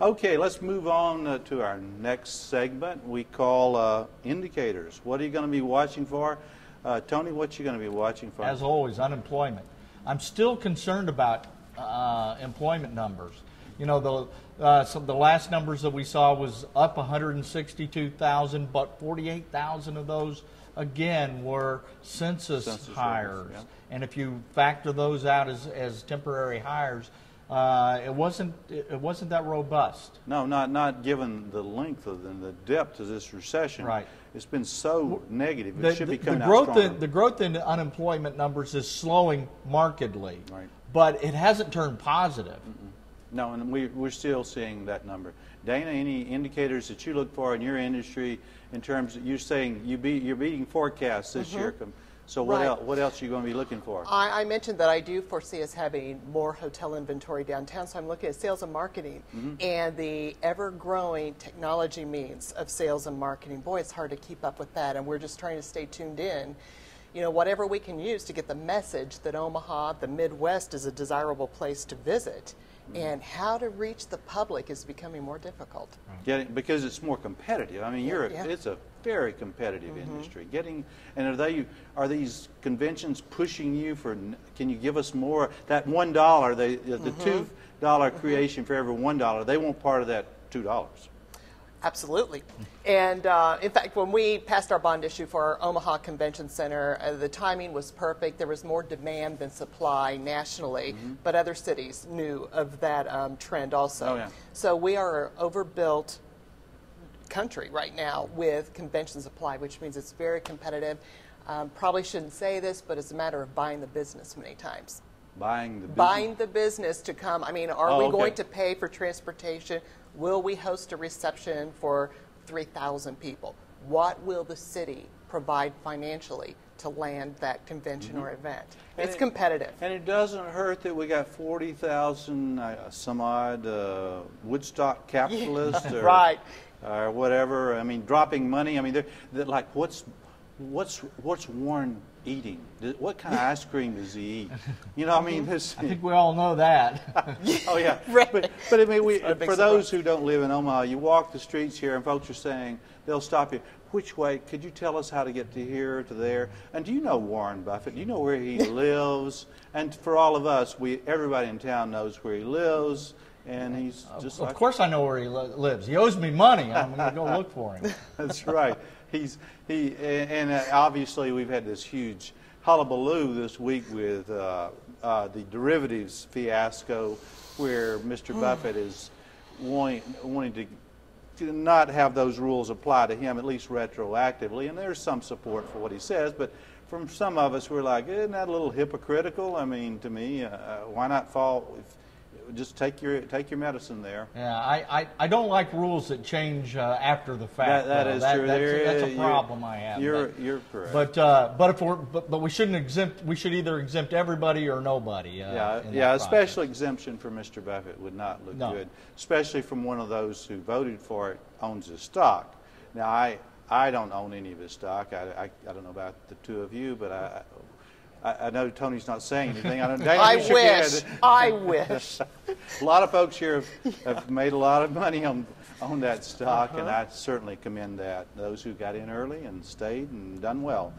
Okay, let's move on to our next segment we call indicators. What are you going to be watching for? Tony, what you going to be watching for? As always, unemployment. I'm still concerned about employment numbers. You know, the last numbers that we saw was up 162,000, but 48,000 of those, again, were census hires. Yeah. And if you factor those out as temporary hires, it wasn't that robust. No, not given the length and the depth of this recession. Right. It's been so negative. It should be coming out stronger. The growth in unemployment numbers is slowing markedly, right, but it hasn't turned positive. No, and we're still seeing that number. Dana, any indicators that you look for in your industry in terms of, you're saying you're beating forecasts this year. So what else are you going to be looking for? I mentioned that I do foresee us having more hotel inventory downtown, so I'm looking at sales and marketing and the ever-growing technology means of sales and marketing. Boy, it's hard to keep up with that, and we're just trying to stay tuned in. You know, whatever we can use to get the message that Omaha, the Midwest, is a desirable place to visit. And how to reach the public is becoming more difficult. Because it's more competitive. I mean, it's a very competitive industry. Are these conventions pushing you for? Can you give us more? That $1, the $2 creation for every $1, they want part of that $2. Absolutely. And in fact, when we passed our bond issue for our Omaha Convention Center, the timing was perfect. There was more demand than supply nationally, but other cities knew of that trend also. Oh, yeah. So we are an overbuilt country right now with convention supply, which means it's very competitive. Probably shouldn't say this, but it's a matter of buying the business many times. Buying the business? Buying the business to come. I mean, are we going to pay for transportation? Will we host a reception for 3,000 people? What will the city provide financially to land that convention or event? It's competitive. And it doesn't hurt that we got 40,000 some odd Woodstock capitalists or whatever. I mean, dropping money. I mean, they're like, what's Warren eating? What kind of ice cream does he eat? You know, I mean, I think we all know that. Oh yeah, right. But I mean, for those who don't live in Omaha, you walk the streets here, and folks are saying they'll stop you. Which way? Could you tell us how to get to here, to there? And do you know Warren Buffett? Do you know where he lives? And for all of us, everybody in town knows where he lives. And he's just of course I know where he lives. He owes me money. I'm going to go look for him. That's right. And obviously we've had this huge hullabaloo this week with the derivatives fiasco, where Mr. Buffett is wanting to not have those rules apply to him, at least retroactively. And there's some support for what he says, but from some of us, we're like, isn't that a little hypocritical? I mean, to me, why not fall? Just take your medicine there. Yeah, I don't like rules that change after the fact. That is true. That's a problem I have. You're correct. But we shouldn't exempt. We should either exempt everybody or nobody. A special exemption for Mr. Buffett would not look good, especially from one of those who voted for it, owns his stock. Now I don't own any of his stock. I don't know about the two of you, but I know Tony's not saying anything. I wish. A lot of folks here have made a lot of money on that stock, and I certainly commend that. Those who got in early and stayed and done well.